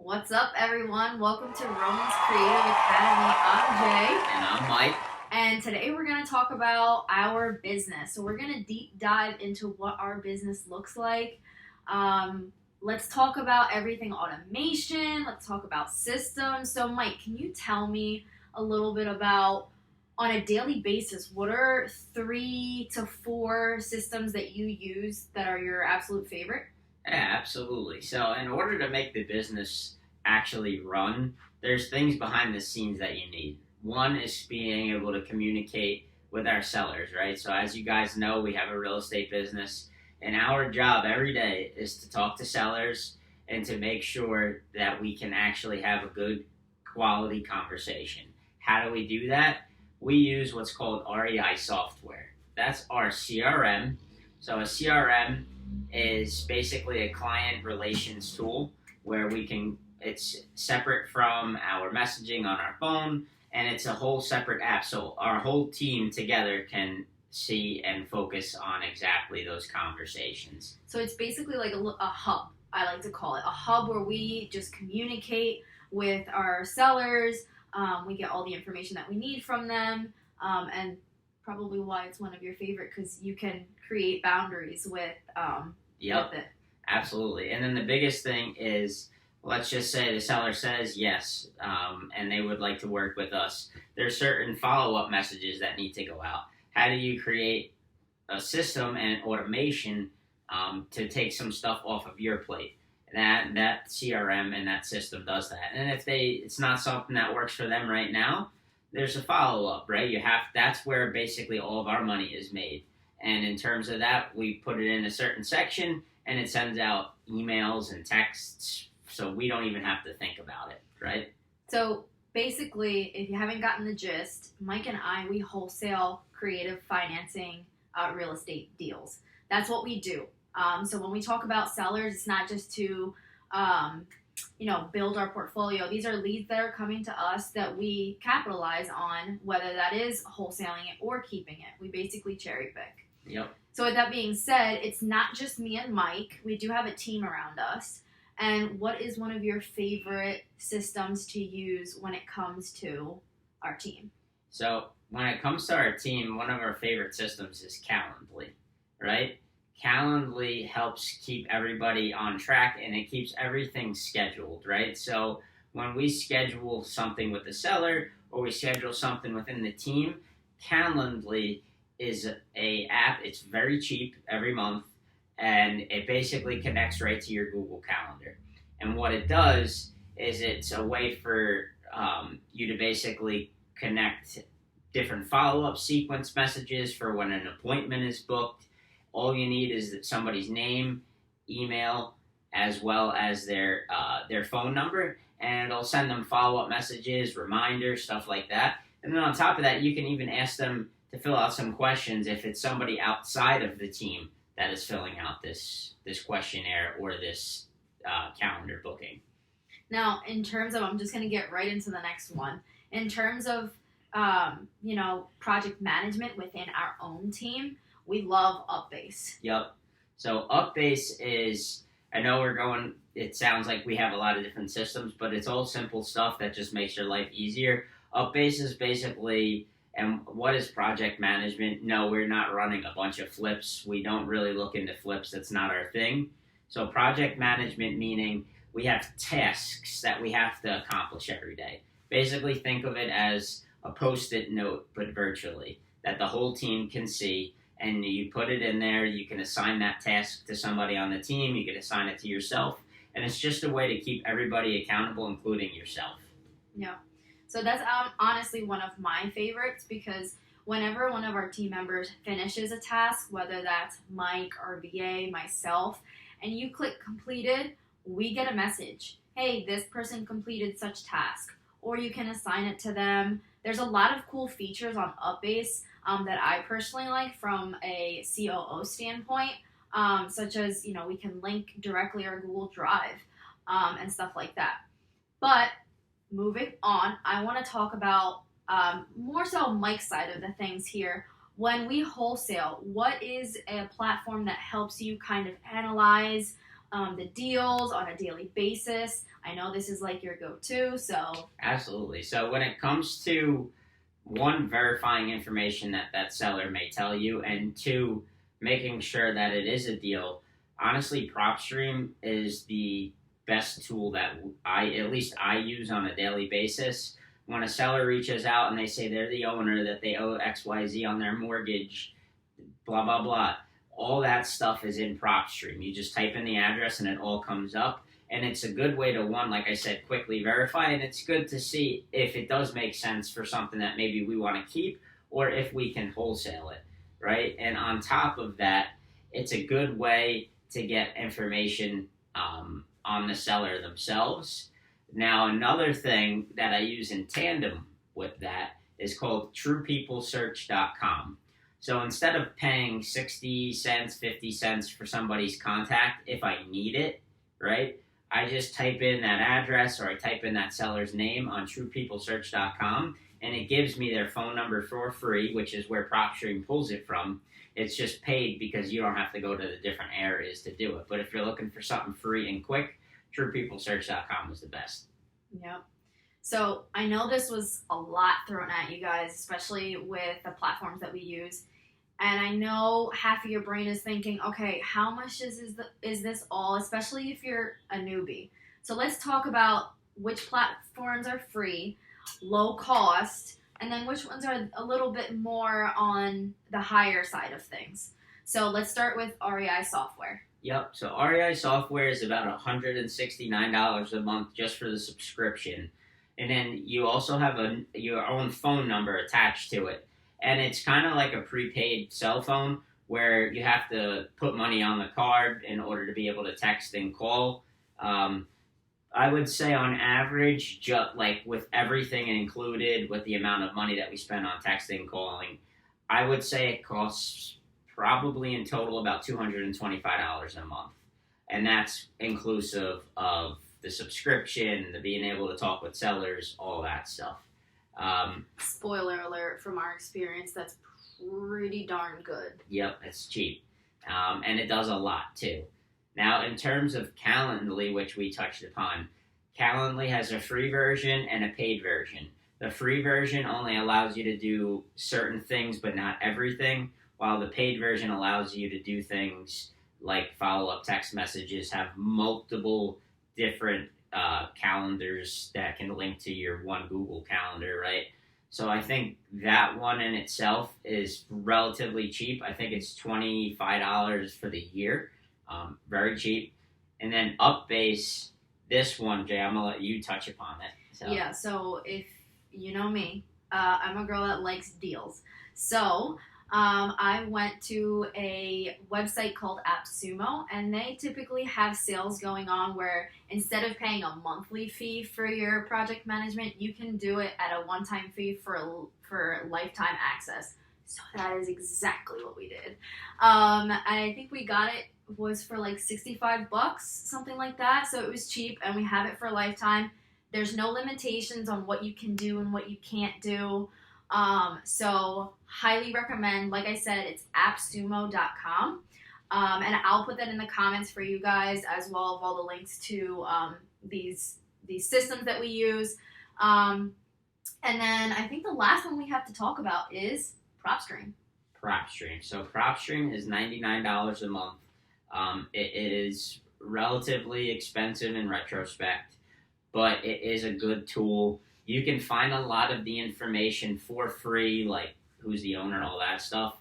What's up, everyone? Welcome to Roman's Creative Academy. I'm Jay, And I'm Mike. and today we're going to talk about our business. So, we're going to deep dive into what our business looks like. Let's talk about everything automation, let's talk about systems. So, Mike, can you tell me a little bit about on a daily basis what are 3 to 4 systems that you use that are your absolute favorite? Yeah, absolutely. So, in order to make the business actually run, there's things behind the scenes that you need. One is being able to communicate with our sellers, right? So, as you guys know, we have a real estate business, and our job every day is to talk to sellers and to make sure that we can actually have a good quality conversation. How do we do that? We use what's called REI software. That's our CRM. So, a CRM is basically a client relations tool where it's separate from our messaging on our phone, and it's a whole separate app, so our whole team together can see and focus on exactly those conversations. So it's basically like a hub, I like to call it. A hub where we just communicate with our sellers. We get all the information that we need from them. And probably why it's one of your favorite because you can create boundaries Yep, with it. absolutely. And then the biggest thing is, let's just say the seller says yes, and they would like to work with us. There's certain follow-up messages that need to go out. How do you create a system and automation to take some stuff off of your plate? That CRM and that system does that. And if it's not something that works for them right now, there's a follow-up, right? That's where basically all of our money is made. And in terms of that, we put it in a certain section, and it sends out emails and texts, so we don't even have to think about it, right? So basically, if you haven't gotten the gist, Mike and I, we wholesale creative financing real estate deals. That's what we do. So when we talk about sellers, it's not just to build our portfolio. These are leads that are coming to us that we capitalize on, whether that is wholesaling it or keeping it. We basically cherry pick. Yep. So with that being said, it's not just me and Mike. We do have a team around us. And what is one of your favorite systems to use when it comes to our team? So when it comes to our team, one of our favorite systems is Calendly, right? Calendly helps keep everybody on track, and it keeps everything scheduled, right? So when we schedule something with the seller or we schedule something within the team, Calendly is a app. It's very cheap every month, and it basically connects right to your Google Calendar. And what it does is it's a way for you to basically connect different follow-up sequence messages for when an appointment is booked. All you need is somebody's name, email, as well as their phone number, and it'll send them follow-up messages, reminders, stuff like that. And then on top of that, you can even ask them to fill out some questions if it's somebody outside of the team that is filling out this questionnaire or this calendar booking. Now, in terms of, I'm just going to get right into the next one. In terms of, project management within our own team, we love Upbase. Yep. So Upbase is, I know it sounds like we have a lot of different systems, but it's all simple stuff that just makes your life easier. Upbase is basically, and what is project management? No, we're not running a bunch of flips. We don't really look into flips. That's not our thing. So project management meaning we have tasks that we have to accomplish every day. Basically think of it as a post-it note, but virtually, that the whole team can see, and you put it in there. You can assign that task to somebody on the team. You can assign it to yourself, and it's just a way to keep everybody accountable, including yourself. Yeah. So that's honestly one of my favorites because whenever one of our team members finishes a task, whether that's Mike, our VA, myself, and you click completed, we get a message. Hey, this person completed such task. Or you can assign it to them. There's a lot of cool features on Upbase that I personally like from a COO standpoint, such as, we can link directly our Google Drive and stuff like that. But moving on, I want to talk about more so Mike's side of the things here. When we wholesale, what is a platform that helps you kind of analyze the deals on a daily basis? I know this is like your go-to, so. Absolutely. So when it comes to one, verifying information that that seller may tell you, and two, making sure that it is a deal, honestly, PropStream is the best tool that at least I use on a daily basis. When a seller reaches out and they say they're the owner, that they owe XYZ on their mortgage, blah, blah, blah, all that stuff is in PropStream. You just type in the address and it all comes up. And it's a good way to, one, like I said, quickly verify. And it's good to see if it does make sense for something that maybe we want to keep or if we can wholesale it, right? And on top of that, it's a good way to get information on the seller themselves. Now, another thing that I use in tandem with that is called TruePeopleSearch.com. So instead of paying 60 cents, 50 cents for somebody's contact, if I need it, right, I just type in that address or I type in that seller's name on TruePeopleSearch.com, and it gives me their phone number for free, which is where PropStream pulls it from. It's just paid because you don't have to go to the different areas to do it. But if you're looking for something free and quick, TruePeopleSearch.com is the best. Yep. So I know this was a lot thrown at you guys, especially with the platforms that we use. And I know half of your brain is thinking, okay, how much is this all, especially if you're a newbie? So let's talk about which platforms are free, low cost, and then which ones are a little bit more on the higher side of things. So let's start with REI Software. Yep, so REI Software is about $169 a month just for the subscription. And then you also have your own phone number attached to it. And it's kind of like a prepaid cell phone where you have to put money on the card in order to be able to text and call. I would say on average, like with everything included, with the amount of money that we spend on texting and calling, I would say it costs probably in total about $225 a month. And that's inclusive of the subscription, the being able to talk with sellers, all that stuff. Spoiler alert, from our experience, that's pretty darn good. Yep, it's cheap. And it does a lot too. Now, in terms of Calendly, which we touched upon, Calendly has a free version and a paid version. The free version only allows you to do certain things, but not everything, while the paid version allows you to do things like follow-up text messages, have multiple different calendars that can link to your one Google Calendar, right? So I think that one in itself is relatively cheap. I think it's $25 for the year. Very cheap. And then Upbase, this one, Jay, I'm going to let you touch upon it. So. Yeah, so if you know me, I'm a girl that likes deals. So I went to a website called AppSumo, and they typically have sales going on where instead of paying a monthly fee for your project management, you can do it at a one-time fee for lifetime access. So that is exactly what we did. I think we got it was for like $65, something like that. So it was cheap, and we have it for a lifetime. There's no limitations on what you can do and what you can't do. So highly recommend. Like I said, it's appsumo.com. And I'll put that in the comments for you guys, as well as all the links to these systems that we use. And then I think the last one we have to talk about is PropStream. PropStream. So PropStream is $99 a month. It is relatively expensive in retrospect, but it is a good tool. You can find a lot of the information for free, like who's the owner and all that stuff.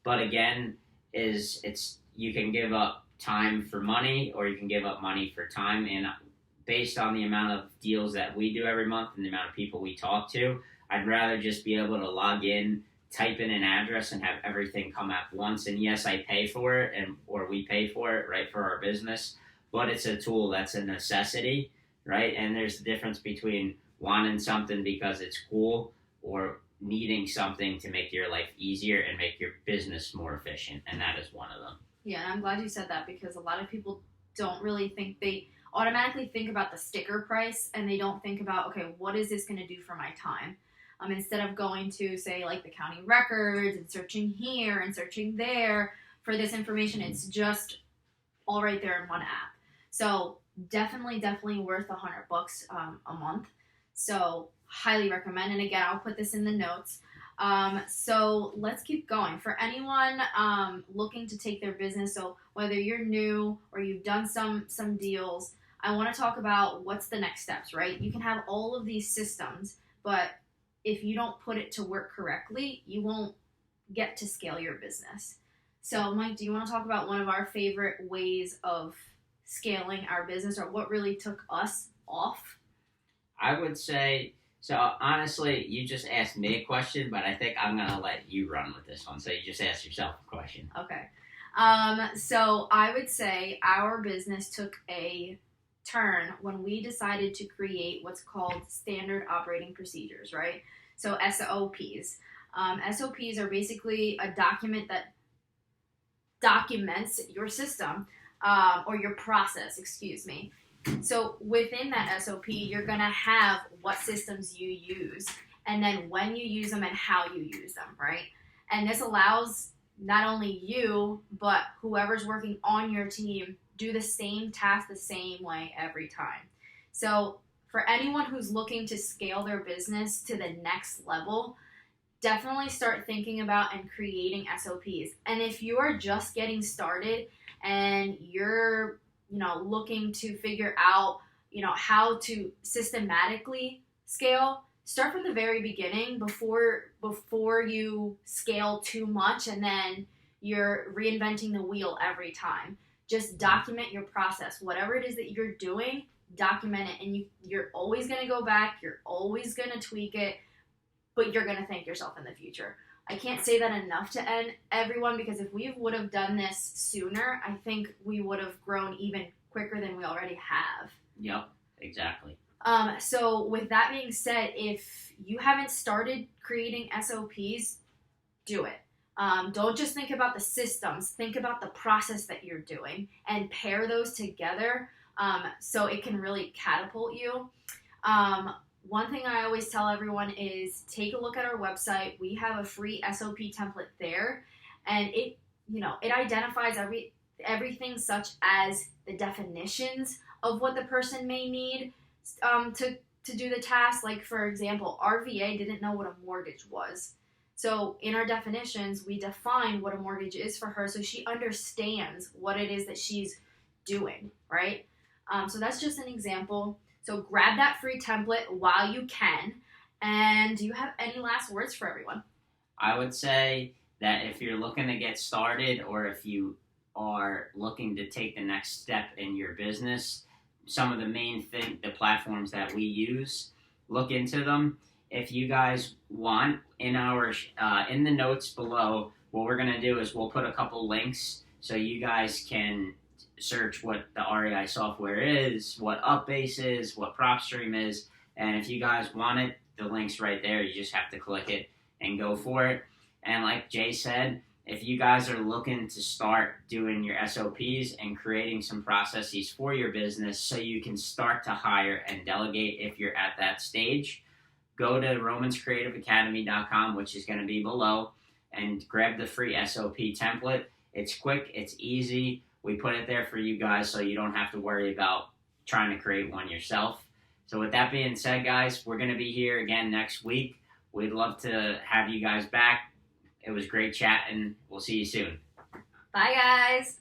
But again, you can give up time for money, or you can give up money for time. And based on the amount of deals that we do every month and the amount of people we talk to, I'd rather just be able to log in, type in an address, and have everything come at once. And yes, I pay for it, or we pay for it, right, for our business. But it's a tool that's a necessity, right? And there's a difference between wanting something because it's cool or needing something to make your life easier and make your business more efficient. And that is one of them. Yeah, and I'm glad you said that, because a lot of people don't really think, they automatically think about the sticker price, and they don't think about, okay, what is this going to do for my time? Instead of going to, say, like the county records and searching here and searching there for this information, it's just all right there in one app. So definitely worth $100 a month. So highly recommend. And again, I'll put this in the notes. So let's keep going. For anyone looking to take their business, so whether you're new or you've done some deals, I want to talk about what's the next steps, right? You can have all of these systems, but if you don't put it to work correctly, you won't get to scale your business. So, Mike, do you want to talk about one of our favorite ways of scaling our business, or what really took us off? I would say, so honestly, you just asked me a question, but I think I'm going to let you run with this one. So you just ask yourself a question. Okay. So I would say our business took a turn when we decided to create what's called standard operating procedures, right? So SOPs. SOPs are basically a document that documents your system or your process, excuse me. So within that SOP, you're going to have what systems you use and then when you use them and how you use them, right? And this allows not only you, but whoever's working on your team do the same task the same way every time. So for anyone who's looking to scale their business to the next level, definitely start thinking about and creating SOPs. And if you are just getting started and you're, looking to figure out, how to systematically scale, start from the very beginning before you scale too much and then you're reinventing the wheel every time. Just document your process. Whatever it is that you're doing, document it, and you're always going to go back, you're always going to tweak it, but you're going to thank yourself in the future. I can't say that enough to everyone, because if we would have done this sooner, I think we would have grown even quicker than we already have. Yep, exactly. So with that being said, if you haven't started creating SOPs, do it. Don't just think about the systems, think about the process that you're doing and pair those together so it can really catapult you. One thing I always tell everyone is take a look at our website. We have a free SOP template there, and it identifies everything such as the definitions of what the person may need to do the task. Like, for example, our VA didn't know what a mortgage was. So in our definitions, we define what a mortgage is for her so she understands what it is that she's doing, right? So that's just an example. So grab that free template while you can. And do you have any last words for everyone? I would say that if you're looking to get started or if you are looking to take the next step in your business, some of the main the platforms that we use, look into them. If you guys want, in the notes below, what we're going to do is we'll put a couple links so you guys can search what the REI software is, what Upbase is, what PropStream is, and if you guys want it, the link's right there. You just have to click it and go for it. And like Jay said, if you guys are looking to start doing your SOPs and creating some processes for your business so you can start to hire and delegate if you're at that stage, go to romanscreativeacademy.com, which is going to be below, and grab the free SOP template. It's quick, it's easy. We put it there for you guys so you don't have to worry about trying to create one yourself. So with that being said, guys, we're going to be here again next week. We'd love to have you guys back. It was great chatting. We'll see you soon. Bye, guys.